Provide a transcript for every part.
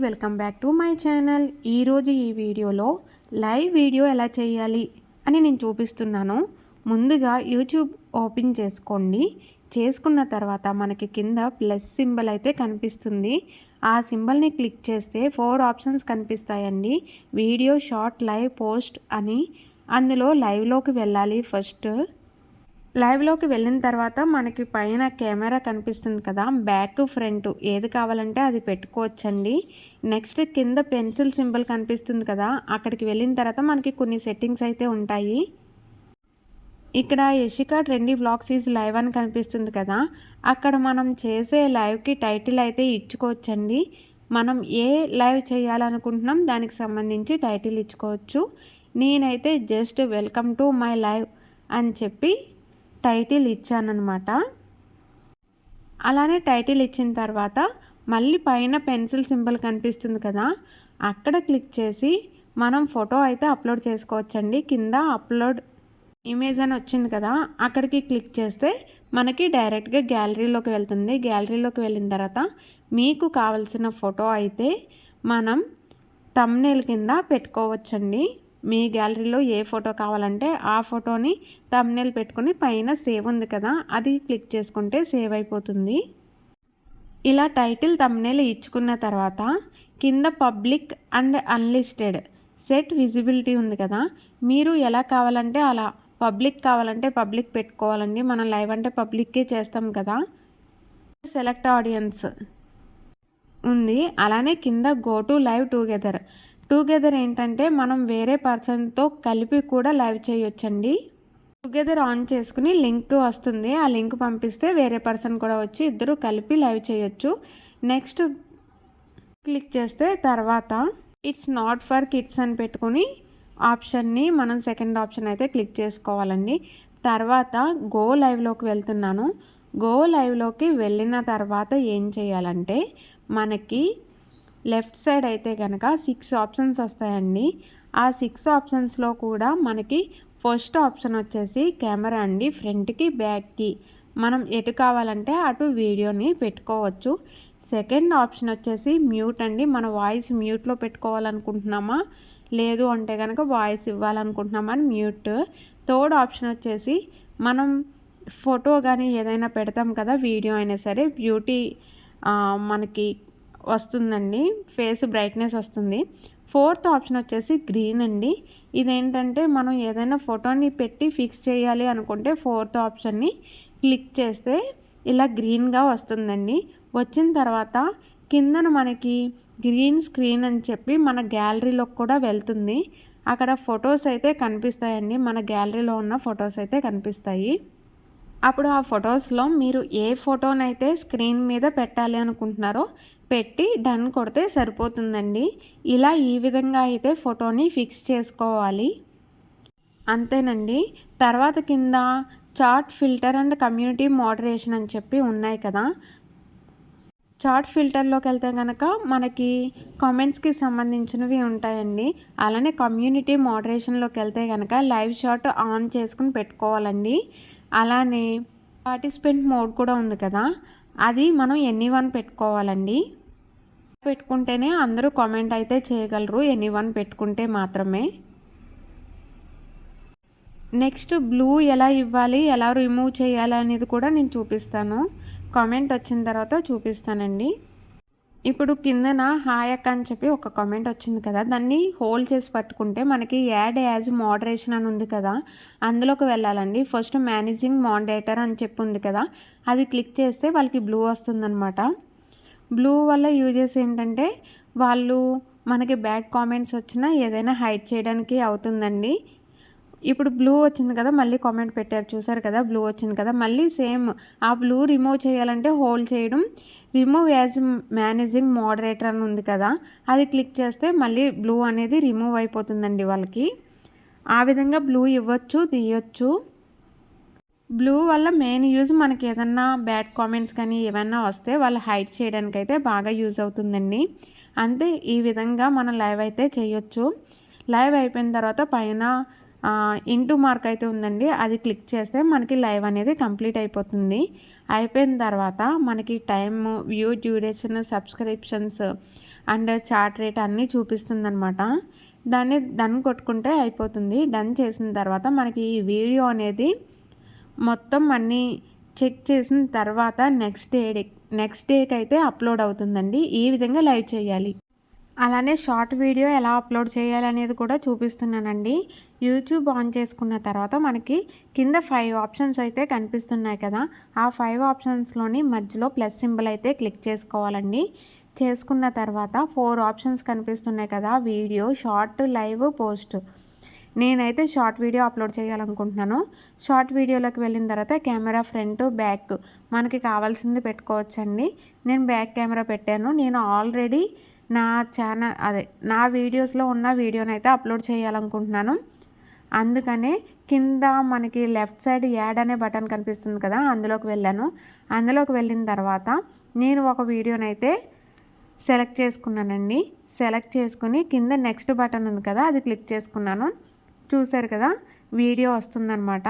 Welcome back to my channel. ఈరోజు ఈ వీడియోలో లైవ్ వీడియో ఎలా చేయాలి అని నేను చూపిస్తున్నాను. ముందుగా యూట్యూబ్ ఓపెన్ చేసుకోండి. చేసుకున్న తర్వాత మనకి కింద ప్లస్ సింబల్ అయితే కనిపిస్తుంది. ఆ సింబల్ని క్లిక్ చేస్తే 4 ఆప్షన్స్ కనిపిస్తాయండి. వీడియో, షార్ట్, లైవ్, పోస్ట్ అని. అందులో లైవ్లోకి వెళ్ళాలి. ఫస్ట్ లైవ్లోకి వెళ్ళిన తర్వాత మనకి పైన కెమెరా కనిపిస్తుంది కదా, బ్యాక్ ఫ్రంట్ ఏది కావాలంటే అది పెట్టుకోవచ్చండి. నెక్స్ట్ కింద పెన్సిల్ సింబల్ కనిపిస్తుంది కదా, అక్కడికి వెళ్ళిన తర్వాత మనకి కొన్ని సెట్టింగ్స్ అయితే ఉంటాయి. ఇక్కడ Yashika trendy vlogs is live అని కనిపిస్తుంది కదా, అక్కడ మనం చేసే లైవ్కి టైటిల్ అయితే ఇచ్చుకోవచ్చండి. మనం ఏ లైవ్ చేయాలనుకుంటున్నాం దానికి సంబంధించి టైటిల్ ఇచ్చుకోవచ్చు. నేనైతే just welcome to my live అని చెప్పి టైటిల్ ఇచ్చానన్నమాట. అలానే టైటిల్ ఇచ్చిన తర్వాత మళ్ళీ పైన పెన్సిల్ సింబల్ కనిపిస్తుంది కదా, అక్కడ క్లిక్ చేసి మనం ఫోటో అయితే అప్లోడ్ చేసుకోవచ్చండి. కింద అప్లోడ్ ఇమేజ్ అని వచ్చింది కదా, అక్కడికి క్లిక్ చేస్తే మనకి డైరెక్ట్గా గ్యాలరీలోకి వెళ్తుంది. గ్యాలరీలోకి వెళ్ళిన తర్వాత మీకు కావలసిన ఫోటో అయితే మనం థంబ్నెయిల్ కింద పెట్టుకోవచ్చండి. మీ గ్యాలరీలో ఏ ఫోటో కావాలంటే ఆ ఫోటోని థంబ్నెయిల్ పెట్టుకుని పైన సేవ్ ఉంది కదా, అది క్లిక్ చేసుకుంటే సేవ్ అయిపోతుంది. ఇలా టైటిల్ థంబ్నెయిల్ ఇచ్చుకున్న తర్వాత కింద public and unlisted set visibility ఉంది కదా, మీరు ఎలా కావాలంటే అలా, పబ్లిక్ కావాలంటే పబ్లిక్ పెట్టుకోవాలండి. మనం లైవ్ అంటే పబ్లిక్కే చేస్తాం కదా. సెలెక్ట్ ఆడియన్స్ ఉంది. అలానే కింద గో టు లైవ్ టుగెదర్ ఏంటంటే మనం వేరే పర్సన్తో కలిపి కూడా లైవ్ చేయొచ్చండి. టుగెదర్ ఆన్ చేసుకుని లింక్ వస్తుంది, ఆ లింక్ పంపిస్తే వేరే పర్సన్ కూడా వచ్చి ఇద్దరు కలిపి లైవ్ చేయొచ్చు. నెక్స్ట్ క్లిక్ చేస్తే తర్వాత ఇట్స్ నాట్ ఫర్ కిడ్స్ అని పెట్టుకుని ఆప్షన్ని మనం సెకండ్ ఆప్షన్ అయితే క్లిక్ చేసుకోవాలండి. తర్వాత గో లైవ్లోకి వెళ్తున్నాను. గో లైవ్లోకి వెళ్ళిన తర్వాత ఏం చేయాలంటే మనకి లెఫ్ట్ సైడ్ అయితే కనుక 6 ఆప్షన్స్ వస్తాయండి. ఆ 6 ఆప్షన్స్లో కూడా మనకి ఫస్ట్ ఆప్షన్ వచ్చేసి కెమెరా అండి. ఫ్రంట్కి, బ్యాక్కి మనం ఎటు కావాలంటే అటు వీడియోని పెట్టుకోవచ్చు. సెకండ్ ఆప్షన్ వచ్చేసి మ్యూట్ అండి. మన వాయిస్ మ్యూట్లో పెట్టుకోవాలనుకుంటున్నామా, లేదు అంటే కనుక వాయిస్ ఇవ్వాలనుకుంటున్నామా అని మ్యూట్. థర్డ్ ఆప్షన్ వచ్చేసి మనం ఫోటో కానీ ఏదైనా పెడతాం కదా, వీడియో అయినా సరే, బ్యూటీ మనకి వస్తుందండి, ఫేస్ బ్రైట్నెస్ వస్తుంది. ఫోర్త్ ఆప్షన్ వచ్చేసి గ్రీన్ అండి. ఇదేంటంటే మనం ఏదైనా ఫోటోని పెట్టి ఫిక్స్ చేయాలి అనుకుంటే ఫోర్త్ ఆప్షన్ని క్లిక్ చేస్తే ఇలా గ్రీన్గా వస్తుందండి. వచ్చిన తర్వాత కిందన మనకి గ్రీన్ స్క్రీన్ అని చెప్పి మన గ్యాలరీలోకి కూడా వెళ్తుంది. అక్కడ ఫొటోస్ అయితే కనిపిస్తాయండి, మన గ్యాలరీలో ఉన్న ఫొటోస్ అయితే కనిపిస్తాయి. అప్పుడు ఆ ఫొటోస్లో మీరు ఏ ఫోటోనైతే స్క్రీన్ మీద పెట్టాలి అనుకుంటున్నారో పెట్టి డన్ కొడితే సరిపోతుందండి. ఇలా ఈ విధంగా అయితే ఫోటోని ఫిక్స్ చేసుకోవాలి. అంతేనండి. తర్వాత కింద chart filter and community moderation అని చెప్పి ఉన్నాయి కదా, చార్ట్ ఫిల్టర్లోకి వెళ్తే కనుక మనకి కామెంట్స్కి సంబంధించినవి ఉంటాయండి. అలానే కమ్యూనిటీ మోడరేషన్లోకి వెళ్తే కనుక లైవ్ షాట్ ఆన్ చేసుకుని పెట్టుకోవాలండి. అలానే పార్టిసిపెంట్ మోడ్ కూడా ఉంది కదా, అది మనం ఎనీవన్ పెట్టుకోవాలండి. పెట్టుకుంటేనే అందరూ కామెంట్ అయితే చేయగలరు, ఎనీవన్ పెట్టుకుంటే మాత్రమే. నెక్స్ట్ బ్లూ ఎలా ఇవ్వాలి, ఎలా రిమూవ్ చేయాలి అనేది కూడా నేను చూపిస్తాను. కామెంట్ వచ్చిన తర్వాత చూపిస్తానండి. ఇప్పుడు కిందన హాయ్ అక్క అని చెప్పి ఒక కామెంట్ వచ్చింది కదా, దాన్ని హోల్డ్ చేసి పట్టుకుంటే మనకి యాడ్ యాజ్ మోడరేషన్ అని ఉంది కదా, అందులోకి వెళ్ళాలండి. ఫస్ట్ మేనేజింగ్ మోడరేటర్ అని చెప్పి ఉంది కదా, అది క్లిక్ చేస్తే వాళ్ళకి బ్లూ వస్తుందన్నమాట. బ్లూ వల్ల యూజెస్ ఏంటంటే వాళ్ళు మనకి బ్యాడ్ కామెంట్స్ వచ్చినా ఏదైనా హైడ్ చేయడానికి అవుతుందండి. ఇప్పుడు బ్లూ వచ్చింది కదా, మళ్ళీ కామెంట్ పెట్టారు చూసారు కదా, బ్లూ వచ్చింది కదా, మళ్ళీ సేమ్ ఆ బ్లూ రిమూవ్ చేయాలంటే హోల్డ్ చేయడం, రిమూవ్ యాజ్ మేనేజింగ్ మోడరేటర్ అని ఉంది కదా, అది క్లిక్ చేస్తే మళ్ళీ బ్లూ అనేది రిమూవ్ అయిపోతుందండి వాళ్ళకి. ఆ విధంగా బ్లూ ఇవ్వచ్చు, తీయొచ్చు. బ్లూ వల్ల మెయిన్ యూజ్ మనకి ఏదన్నా బ్యాడ్ కామెంట్స్ కానీ ఏమైనా వస్తే వాళ్ళు హైడ్ చేయడానికి అయితే బాగా యూజ్ అవుతుందండి. అంతే, ఈ విధంగా మనం లైవ్ అయితే చేయొచ్చు. లైవ్ అయిపోయిన తర్వాత పైన ఇంటూ మార్క్ అయితే ఉందండి, అది క్లిక్ చేస్తే మనకి లైవ్ అనేది కంప్లీట్ అయిపోతుంది. అయిపోయిన తర్వాత మనకి time, view duration, subscriptions and chart rate అన్నీ చూపిస్తుందనమాట. డన్ కొట్టుకుంటే అయిపోతుంది. డన్ చేసిన తర్వాత మనకి ఈ వీడియో అనేది మొత్తం అన్నీ చెక్ చేసిన తర్వాత నెక్స్ట్ డేకి అయితే అప్లోడ్ అవుతుందండి. ఈ విధంగా లైవ్ చేయాలి. అలానే షార్ట్ వీడియో ఎలా అప్లోడ్ చేయాలనేది కూడా చూపిస్తున్నానండి. యూట్యూబ్ ఆన్ చేసుకున్న తర్వాత మనకి కింద 5 ఆప్షన్స్ అయితే కనిపిస్తున్నాయి కదా, ఆ 5 ఆప్షన్స్లోని మధ్యలో ప్లస్ సింబల్ అయితే క్లిక్ చేసుకోవాలండి. చేసుకున్న తర్వాత 4 ఆప్షన్స్ కనిపిస్తున్నాయి కదా, వీడియో, షార్ట్, లైవ్, పోస్ట్. నేనైతే షార్ట్ వీడియో అప్లోడ్ చేయాలనుకుంటున్నాను. షార్ట్ వీడియోలోకి వెళ్ళిన తర్వాత కెమెరా ఫ్రంట్, బ్యాక్ మనకి కావాల్సింది పెట్టుకోవచ్చండి. నేను బ్యాక్ కెమెరా పెట్టాను. నేను ఆల్రెడీ నా వీడియోస్లో ఉన్న వీడియోని అయితే అప్లోడ్ చేయాలనుకుంటున్నాను. అందుకనే కింద మనకి లెఫ్ట్ సైడ్ యాడ్ అనే బటన్ కనిపిస్తుంది కదా, అందులోకి వెళ్ళాను. అందులోకి వెళ్ళిన తర్వాత నేను ఒక వీడియోని అయితే సెలెక్ట్ చేసుకున్నానండి. సెలెక్ట్ చేసుకుని కింద నెక్స్ట్ బటన్ ఉంది కదా, అది క్లిక్ చేసుకున్నాను. చూసారు కదా, వీడియో వస్తుందన్నమాట.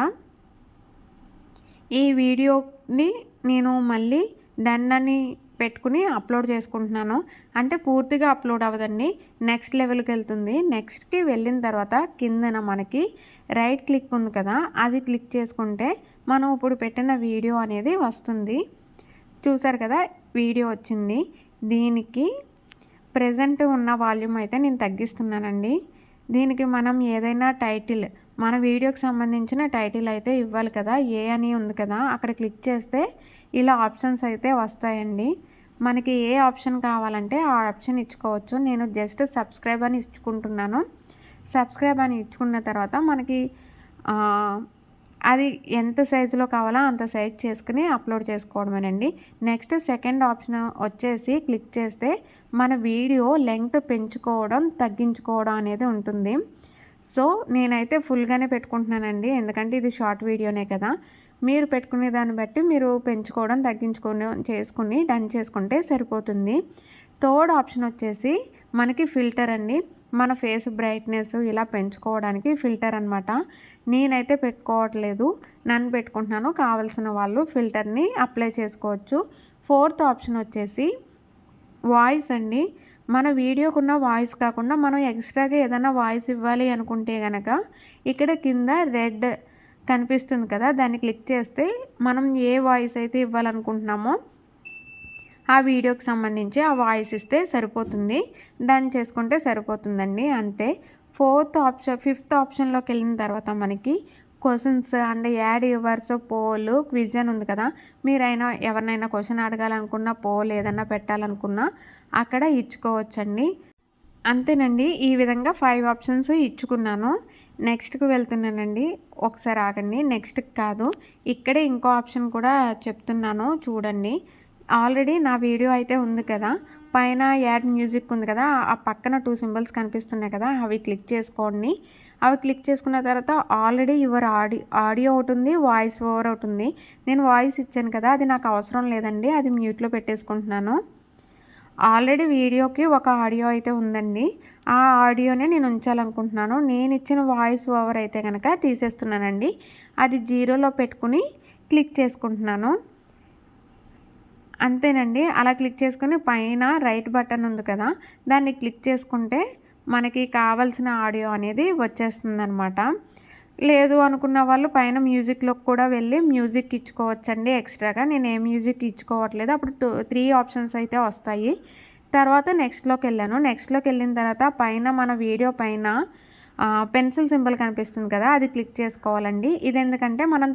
ఈ వీడియోని నేను మళ్ళీ డన్ అని పెట్టుకుని అప్లోడ్ చేసుకుంటున్నాను. అంటే పూర్తిగా అప్లోడ్ అవ్వదండి, నెక్స్ట్ లెవెల్కి వెళ్తుంది. నెక్స్ట్కి వెళ్ళిన తర్వాత కిందన మనకి రైట్ క్లిక్ ఉంది కదా, అది క్లిక్ చేసుకుంటే మనం ఇప్పుడు పెట్టిన వీడియో అనేది వస్తుంది. చూసారు కదా, వీడియో వచ్చింది. దీనికి ప్రెజెంట్ ఉన్న వాల్యూమ్ అయితే నేను తగ్గిస్తున్నానండి. దీనికి మనం ఏదైనా టైటిల్, మన వీడియోకి సంబంధించిన టైటిల్ అయితే ఇవ్వాలి కదా, ఏ అని ఉంది కదా, అక్కడ క్లిక్ చేస్తే ఇలా ఆప్షన్స్ అయితే వస్తాయండి. మనకి ఏ ఆప్షన్ కావాలంటే ఆ ఆప్షన్ ఇచ్చుకోవచ్చు. నేను జస్ట్ సబ్స్క్రైబ్ అని ఇచ్చుకుంటున్నాను. సబ్స్క్రైబ్ అని ఇచ్చుకున్న తర్వాత మనకి అది ఎంత సైజులో కావాలో అంత సైజ్ చేసుకుని అప్లోడ్ చేసుకోవడమేనండి. నెక్స్ట్ సెకండ్ ఆప్షన్ వచ్చేసి క్లిక్ చేస్తే మన వీడియో లెంగ్త్ పెంచుకోవడం, తగ్గించుకోవడం అనేది ఉంటుంది. సో నేనైతే ఫుల్గానే పెట్టుకుంటున్నానండి, ఎందుకంటే ఇది షార్ట్ వీడియోనే కదా. మీరు పెట్టుకునే దాన్ని బట్టి మీరు పెంచుకోవడం, చేసుకుని డన్ చేసుకుంటే సరిపోతుంది. థర్డ్ ఆప్షన్ వచ్చేసి మనకి ఫిల్టర్ అండి. మన ఫేస్ బ్రైట్నెస్ ఇలా పెంచుకోవడానికి ఫిల్టర్ అనమాట. నేనైతే పెట్టుకోవట్లేదు, నన్ను పెట్టుకుంటున్నాను. కావాల్సిన వాళ్ళు ఫిల్టర్ని అప్లై చేసుకోవచ్చు. ఫోర్త్ ఆప్షన్ వచ్చేసి వాయిస్ అండి. మన వీడియోకున్న వాయిస్ కాకుండా మనం ఎక్స్ట్రాగా ఏదైనా వాయిస్ ఇవ్వాలి అనుకుంటే కనుక ఇక్కడ కింద రెడ్ కనిపిస్తుంది కదా, దాన్ని క్లిక్ చేస్తే మనం ఏ వాయిస్ అయితే ఇవ్వాలనుకుంటున్నామో ఆ వీడియోకి సంబంధించి ఆ వాయిస్ ఇస్తే సరిపోతుంది. డన్ చేసుకుంటే సరిపోతుందండి, అంతే. ఫిఫ్త్ ఆప్షన్లోకి వెళ్ళిన తర్వాత మనకి questions and add yours poll quiz అని ఉంది కదా, మీరైనా ఎవరినైనా క్వశ్చన్ అడగాలనుకున్నా, పోల్ ఏదైనా పెట్టాలనుకున్నా అక్కడ ఇచ్చుకోవచ్చండి. అంతేనండి, ఈ విధంగా 5 ఆప్షన్స్ ఇచ్చుకున్నాను. నెక్స్ట్కి వెళ్తున్నానండి, ఒకసారి ఆగండి. నెక్స్ట్కి కాదు, ఇక్కడే ఇంకో ఆప్షన్ కూడా చెప్తున్నాను చూడండి. ఆల్రెడీ నా వీడియో అయితే ఉంది కదా, పైన యాడ్ మ్యూజిక్ ఉంది కదా, ఆ పక్కన 2 సింబల్స్ కనిపిస్తున్నాయి కదా, అవి క్లిక్ చేసుకోండి. అవి క్లిక్ చేసుకున్న తర్వాత ఆల్రెడీ యువర్ ఆడియో ఒకటి ఉంది, వాయిస్ ఓవర్ ఒకటి ఉంది. నేను వాయిస్ ఇచ్చాను కదా, అది నాకు అవసరం లేదండి, అది మ్యూట్లో పెట్టేసుకుంటున్నాను. ఆల్రెడీ వీడియోకి ఒక ఆడియో అయితే ఉందండి, ఆ ఆడియోనే నేను ఉంచాలనుకుంటున్నాను. నేను ఇచ్చిన వాయిస్ ఓవర్ అయితే కనుక తీసేస్తున్నానండి. అది 0లో పెట్టుకుని క్లిక్ చేసుకుంటున్నాను. అంతేనండి, అలా క్లిక్ చేసుకుని పైన రైట్ బటన్ ఉంది కదా, దాన్ని క్లిక్ చేసుకుంటే మనకి కావాల్సిన ఆడియో అనేది వచ్చేస్తుందన్నమాట. లేదు అనుకున్న వాళ్ళు పైన మ్యూజిక్లోకి కూడా వెళ్ళి మ్యూజిక్ ఇచ్చుకోవచ్చండి ఎక్స్ట్రాగా. నేను ఏ మ్యూజిక్ ఇచ్చుకోవట్లేదు. అప్పుడు 3 ఆప్షన్స్ అయితే వస్తాయి. తర్వాత నెక్స్ట్లోకి వెళ్ళిన తర్వాత పైన మన వీడియో పైన పెన్సిల్ సింబల్ కనిపిస్తుంది కదా, అది క్లిక్ చేసుకోవాలండి. ఇది ఎందుకంటే మనం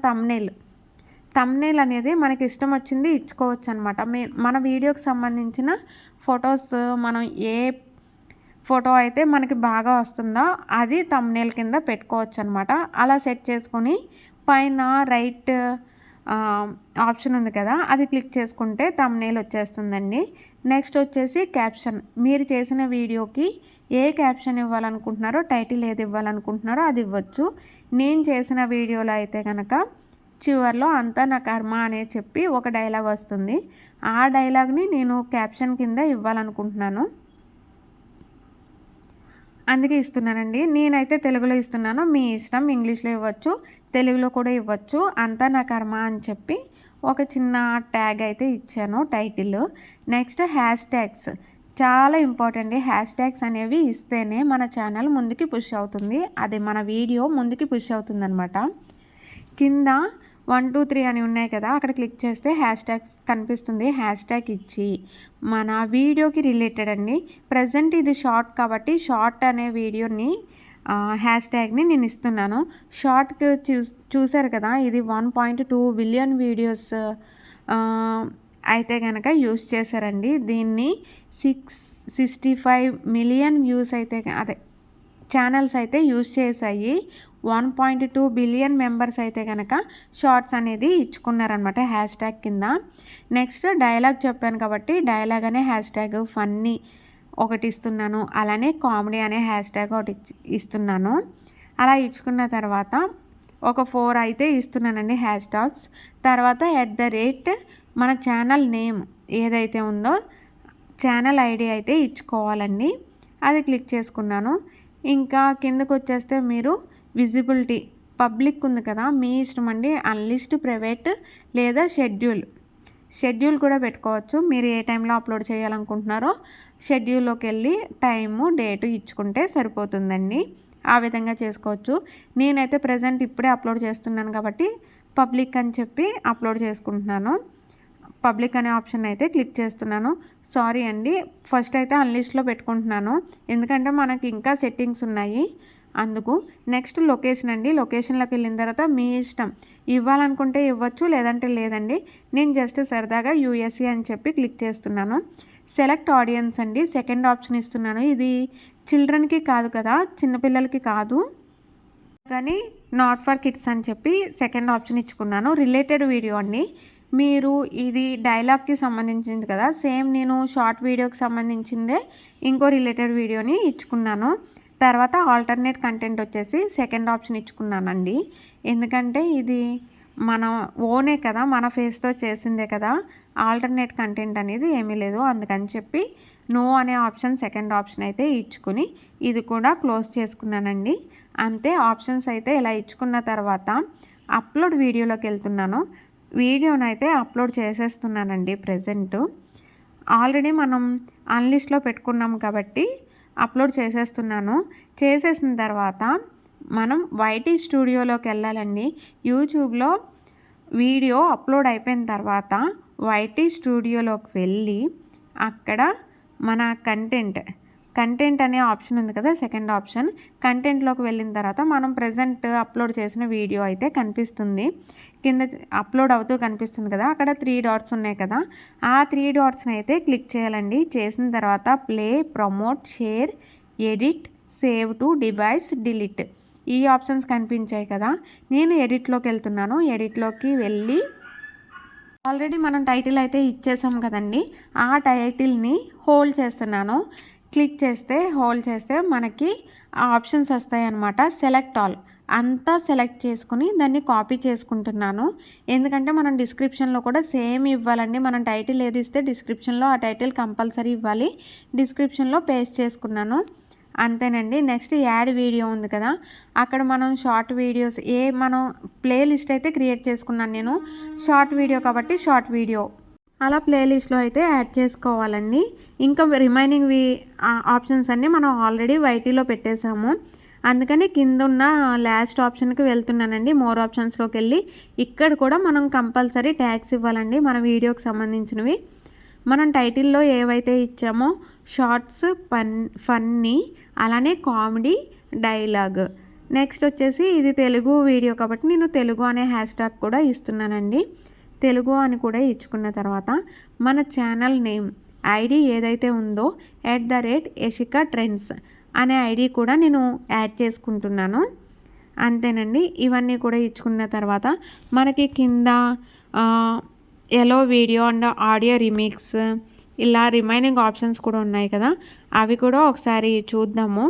థంబ్నెయిల్ అనేది మనకి ఇష్టం వచ్చింది ఇచ్చుకోవచ్చు అనమాట. మన వీడియోకి సంబంధించిన ఫొటోస్, మనం ఏ ఫోటో అయితే మనకి బాగా వస్తుందో అది థంబ్నెయిల్ కింద పెట్టుకోవచ్చు అనమాట. అలా సెట్ చేసుకొని పైన రైట్ ఆప్షన్ ఉంది కదా, అది క్లిక్ చేసుకుంటే థంబ్నెయిల్ వచ్చేస్తుందండి. నెక్స్ట్ వచ్చేసి క్యాప్షన్. మీరు చేసిన వీడియోకి ఏ క్యాప్షన్ ఇవ్వాలనుకుంటున్నారో, టైటిల్ ఏది ఇవ్వాలనుకుంటున్నారో అది ఇవ్వచ్చు. నేను చేసిన వీడియోలో అయితే కనుక చివర్లో అంతా నా కర్మ అనే చెప్పి ఒక డైలాగ్ వస్తుంది. ఆ డైలాగ్ని నేను క్యాప్షన్ కింద ఇవ్వాలనుకుంటున్నాను. అందుకే ఇస్తున్నానండి. నేనైతే తెలుగులో ఇస్తున్నాను. మీ ఇష్టం ఇంగ్లీష్‌లో ఇవ్వచ్చు, తెలుగులో కూడా ఇవ్వచ్చు. అంతా నా కర్మ అని చెప్పి ఒక చిన్న ట్యాగ్ అయితే ఇచ్చాను టైటిల్. నెక్స్ట్ హ్యాష్ ట్యాగ్స్ చాలా ఇంపార్టెంట్. హ్యాష్ ట్యాగ్స్ అనేవి ఇస్తేనే మన ఛానల్ ముందుకి పుష్ అవుతుంది. అది మన వీడియో ముందుకి పుష్ అవుతుందనమాట. కింద 1, 2, 3 అని ఉన్నాయి కదా, అక్కడ క్లిక్ చేస్తే హ్యాష్ ట్యాగ్స్ కనిపిస్తుంది. హ్యాష్ ట్యాగ్ ఇచ్చి మన వీడియోకి రిలేటెడ్ అండి. ప్రజెంట్ ఇది షార్ట్ కాబట్టి షార్ట్ అనే వీడియోని హ్యాష్ ట్యాగ్ని నేను ఇస్తున్నాను. షార్ట్కి చూసారు కదా, ఇది 1.2 బిలియన్ వీడియోస్ అయితే కనుక యూస్ చేశారండి. దీన్ని 65 మిలియన్ వ్యూస్ అయితే అదే ఛానల్స్ అయితే యూజ్ చేశాయి. 1.2 బిలియన్ మెంబర్స్ అయితే కనుక షార్ట్స్ అనేది ఇచ్చుకున్నారనమాట హ్యాష్ ట్యాగ్ కింద. నెక్స్ట్ డైలాగ్ చెప్పాను కాబట్టి డైలాగ్ అనే హ్యాష్ ట్యాగ్, ఫన్నీ ఒకటి ఇస్తున్నాను, అలానే కామెడీ అనే హ్యాష్ ట్యాగ్ ఒకటి ఇస్తున్నాను. అలా ఇచ్చుకున్న తర్వాత ఒక 4 అయితే ఇస్తున్నానండి హ్యాష్ ట్యాగ్స్. తర్వాత @ మన ఛానల్ నేమ్ ఏదైతే ఉందో ఛానల్ ఐడి అయితే ఇచ్చుకోవాలండి. అది క్లిక్ చేసుకున్నాను. ఇంకా కిందకు వచ్చేస్తే మీరు విజిబిలిటీ పబ్లిక్ ఉంది కదా, మీ ఇష్టం అండి. అన్లిస్ట్, ప్రైవేట్ లేదా షెడ్యూల్ కూడా పెట్టుకోవచ్చు. మీరు ఏ టైంలో అప్లోడ్ చేయాలనుకుంటున్నారో షెడ్యూల్లోకి వెళ్ళి టైము, డేటు ఇచ్చుకుంటే సరిపోతుందండి. ఆ విధంగా చేసుకోవచ్చు. నేనైతే ప్రజెంట్ ఇప్పుడే అప్లోడ్ చేస్తున్నాను కాబట్టి పబ్లిక్ అని చెప్పి అప్లోడ్ చేసుకుంటున్నాను. పబ్లిక్ అనే ఆప్షన్ అయితే క్లిక్ చేస్తున్నాను. సారీ అండి, ఫస్ట్ అయితే అన్లిస్ట్లో పెట్టుకుంటున్నాను, ఎందుకంటే మనకి ఇంకా సెట్టింగ్స్ ఉన్నాయి అందుకు. నెక్స్ట్ లొకేషన్ అండి. లొకేషన్లోకి వెళ్ళిన తర్వాత మీ ఇష్టం, ఇవ్వాలనుకుంటే ఇవ్వచ్చు, లేదంటే లేదండి. నేను జస్ట్ సరదాగా USA అని చెప్పి క్లిక్ చేస్తున్నాను. సెలెక్ట్ ఆడియన్స్ అండి, సెకండ్ ఆప్షన్ ఇస్తున్నాను. ఇది చిల్డ్రన్కి కాదు కదా, చిన్నపిల్లలకి కాదు కానీ నాట్ ఫర్ కిడ్స్ అని చెప్పి సెకండ్ ఆప్షన్ ఇచ్చుకున్నాను. రిలేటెడ్ వీడియో అండి. మీరు ఇది డైలాగ్కి సంబంధించింది కదా, సేమ్ నేను షార్ట్ వీడియోకి సంబంధించిందే ఇంకో రిలేటెడ్ వీడియోని ఇచ్చుకున్నాను. తర్వాత ఆల్టర్నేట్ కంటెంట్ వచ్చేసి సెకండ్ ఆప్షన్ ఇచ్చుకున్నానండి. ఎందుకంటే ఇది మన ఓనే కదా, మన ఫేస్తో చేసిందే కదా, ఆల్టర్నేట్ కంటెంట్ అనేది ఏమీ లేదు. అందుకని చెప్పి నో అనే ఆప్షన్ సెకండ్ ఆప్షన్ అయితే ఇచ్చుకుని ఇది కూడా క్లోజ్ చేసుకున్నానండి. అంతే. ఆప్షన్స్ అయితే ఇలా ఇచ్చుకున్న తర్వాత అప్లోడ్ వీడియోలోకి వెళ్తున్నాను. వీడియోని అయితే అప్లోడ్ చేసేస్తున్నానండి. ప్రజెంట్ ఆల్రెడీ మనం అన్లిస్ట్లో పెట్టుకున్నాం కాబట్టి అప్లోడ్ చేసేస్తున్నాను. చేసేసిన తర్వాత మనం YT స్టూడియోలోకి వెళ్ళాలండి. యూట్యూబ్లో వీడియో అప్లోడ్ అయిపోయిన తర్వాత YT స్టూడియోలోకి వెళ్ళి అక్కడ మన కంటెంట్ అనే ఆప్షన్ ఉంది కదా, సెకండ్ ఆప్షన్. కంటెంట్లోకి వెళ్ళిన తర్వాత మనం ప్రజెంట్ అప్లోడ్ చేసిన వీడియో అయితే కనిపిస్తుంది. కింద అప్లోడ్ అవుతూ కనిపిస్తుంది కదా, అక్కడ 3 డాట్స్ ఉన్నాయి కదా, ఆ 3 డాట్స్ని అయితే క్లిక్ చేయాలండి. చేసిన తర్వాత play, promote, share, edit, save to device, delete ఈ ఆప్షన్స్ కనిపించాయి కదా. నేను ఎడిట్లోకి వెళ్తున్నాను. ఎడిట్లోకి వెళ్ళి ఆల్రెడీ మనం టైటిల్ అయితే ఇచ్చేసాం కదండి, ఆ టైటిల్ని హోల్డ్ చేస్తున్నాను. క్లిక్ చేస్తే హోల్డ్ చేస్తే మనకి ఆ ఆప్షన్స్ వస్తాయి అన్నమాట. సెలెక్ట్ ఆల్ అంతా సెలెక్ట్ చేసుకుని దాన్ని కాపీ చేసుకుంటున్నాను. ఎందుకంటే మనం డిస్క్రిప్షన్లో కూడా సేమ్ ఇవ్వాలండి. మనం టైటిల్ ఏది ఇస్తే డిస్క్రిప్షన్లో ఆ టైటిల్ కంపల్సరీ ఇవ్వాలి. డిస్క్రిప్షన్లో పేస్ట్ చేసుకున్నాను. అంతేనండి. నెక్స్ట్ యాడ్ వీడియో ఉంది కదా, అక్కడ మనం షార్ట్ వీడియోస్ మనం ప్లేలిస్ట్ అయితే క్రియేట్ చేసుకున్నాను నేను. షార్ట్ వీడియో కాబట్టి షార్ట్ వీడియో అలా ప్లేలిస్ట్లో అయితే యాడ్ చేసుకోవాలండి. ఇంకా రిమైనింగ్ ఆప్షన్స్ అన్నీ మనం ఆల్రెడీ YTలో పెట్టేశాము. అందుకని కింద ఉన్న లాస్ట్ ఆప్షన్కి వెళ్తున్నానండి. మోర్ ఆప్షన్స్లోకి వెళ్ళి ఇక్కడ కూడా మనం కంపల్సరీ ట్యాగ్స్ ఇవ్వాలండి మన వీడియోకి సంబంధించినవి. మనం టైటిల్లో ఏవైతే ఇచ్చామో షార్ట్స్, ఫన్నీ, అలానే కామెడీ, డైలాగ్. నెక్స్ట్ వచ్చేసి ఇది తెలుగు వీడియో కాబట్టి నేను తెలుగు అనే హ్యాష్ ట్యాగ్ కూడా ఇస్తున్నానండి. తెలుగు అని కూడా ఇచ్చుకున్న తర్వాత మన ఛానల్ నేమ్ ఐడి ఏదైతే ఉందో @యశిక ట్రెండ్స్ అనే ఐడి కూడా నేను యాడ్ చేసుకుంటున్నాను. అంతేనండి. ఇవన్నీ కూడా ఇచ్చుకున్న తర్వాత మనకి కింద ఎలో వీడియో అండ్ ఆడియో రీమిక్స్ ఇలా రిమైనింగ్ ఆప్షన్స్ కూడా ఉన్నాయి కదా, అవి కూడా ఒకసారి చూద్దాము.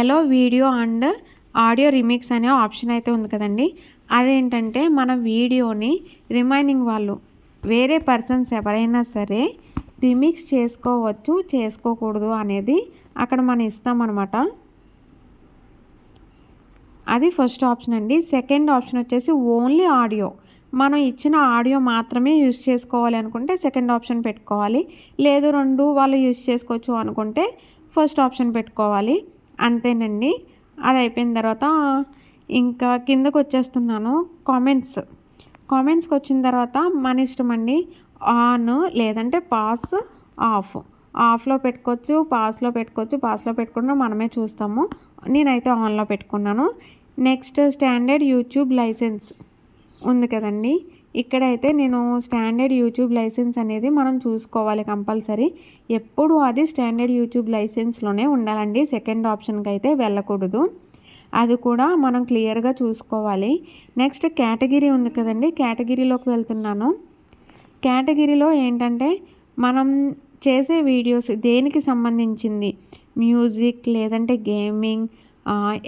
ఎలో వీడియో అండ్ ఆడియో రీమిక్స్ అనే ఆప్షన్ అయితే ఉంది కదండి, అదేంటంటే మన వీడియోని రిమైనింగ్ వాళ్ళు వేరే పర్సన్స్ ఎవరైనా సరే రీమిక్స్ చేసుకోవచ్చు, చేసుకోకూడదు అనేది అక్కడ మనం ఇస్తామన్నమాట. అది ఫస్ట్ ఆప్షన్ అండి. సెకండ్ ఆప్షన్ వచ్చేసి ఓన్లీ ఆడియో. మనం ఇచ్చిన ఆడియో మాత్రమే యూజ్ చేసుకోవాలి అనుకుంటే సెకండ్ ఆప్షన్ పెట్టుకోవాలి. లేదు 2 వాళ్ళు యూజ్ చేసుకోవచ్చు అనుకుంటే ఫస్ట్ ఆప్షన్ పెట్టుకోవాలి. అంతేనండి. అది అయిపోయిన తర్వాత ఇంకా కిందకు వచ్చేస్తున్నాను. కామెంట్స్కి వచ్చిన తర్వాత మన ఇష్టం అండి. ఆన్ లేదంటే పాస్, ఆఫ్లో పెట్టుకోవచ్చు, పాస్లో పెట్టుకోవచ్చు. పాస్లో పెట్టుకున్నా మనమే చూస్తాము. నేనైతే ఆన్లో పెట్టుకున్నాను. నెక్స్ట్ స్టాండర్డ్ యూట్యూబ్ లైసెన్స్ ఉంది కదండి. ఇక్కడైతే నేను స్టాండర్డ్ యూట్యూబ్ లైసెన్స్ అనేది మనం చూసుకోవాలి కంపల్సరీ. ఎప్పుడు అది స్టాండర్డ్ యూట్యూబ్ లైసెన్స్లోనే ఉండాలండి. సెకండ్ ఆప్షన్కి అయితే వెళ్ళకూడదు. అది కూడా మనం క్లియర్గా చూసుకోవాలి. నెక్స్ట్ కేటగిరీ ఉంది కదండి, కేటగిరీలోకి వెళ్తున్నాను. కేటగిరీలో ఏంటంటే మనం చేసే వీడియోస్ దేనికి సంబంధించింది, మ్యూజిక్ లేదంటే గేమింగ్,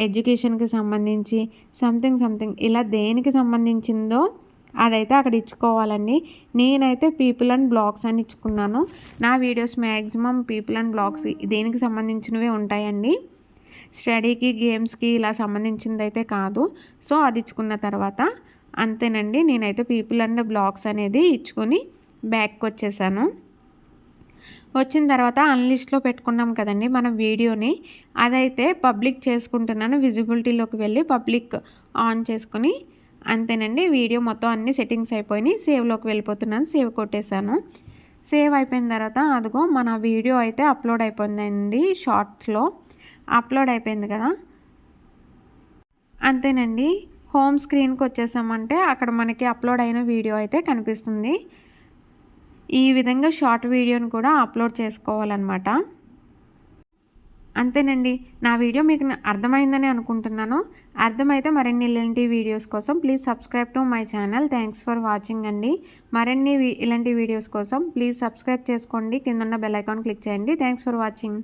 ఎడ్యుకేషన్కి సంబంధించి సంథింగ్ ఇలా దేనికి సంబంధించిందో అదైతే అక్కడ ఇచ్చుకోవాలండి. నేనైతే పీపుల్ అండ్ బ్లాగ్స్ అని ఇచ్చుకున్నాను. నా videos maximum people and blogs దేనికి సంబంధించినవే ఉంటాయండి. స్టడీకి, గేమ్స్కి ఇలా సంబంధించింది అయితే కాదు. సో అది ఇచ్చుకున్న తర్వాత అంతేనండి. నేనైతే పీపుల్ అండ్ బ్లాగ్స్ అనేది ఇచ్చుకొని బ్యాక్కి వచ్చేసాను. వచ్చిన తర్వాత అన్లిస్ట్లో పెట్టుకున్నాం కదండి మనం వీడియోని, అదైతే పబ్లిక్ చేసుకుంటున్నాను. విజిబిలిటీలోకి వెళ్ళి పబ్లిక్ ఆన్ చేసుకుని అంతేనండి. వీడియో మొత్తం అన్ని సెట్టింగ్స్ అయిపోయినాయి. సేవ్లోకి వెళ్ళిపోతున్నాను. సేవ్ కొట్టేశాను. సేవ్ అయిపోయిన తర్వాత అదిగో మన వీడియో అయితే అప్లోడ్ అయిపోయిందండి. షార్ట్స్లో అప్లోడ్ అయిపోయింది కదా. అంతేనండి. హోమ్ స్క్రీన్కి వచ్చేసామంటే అక్కడ మనకి అప్లోడ్ అయిన వీడియో అయితే కనిపిస్తుంది. ఈ విధంగా షార్ట్ వీడియోని కూడా అప్లోడ్ చేసుకోవాలన్నమాట. అంతేనండి. నా వీడియో మీకు అర్థమైందని అనుకుంటున్నాను. అర్థమైతే మరిన్ని ఇలాంటి వీడియోస్ కోసం please subscribe to my channel. Thanks for watching అండి. మరిన్ని ఇలాంటి వీడియోస్ కోసం ప్లీజ్ సబ్స్క్రైబ్ చేసుకోండి. కింద ఉన్న బెల్ ఐకాన్ క్లిక్ చేయండి. Thanks for watching.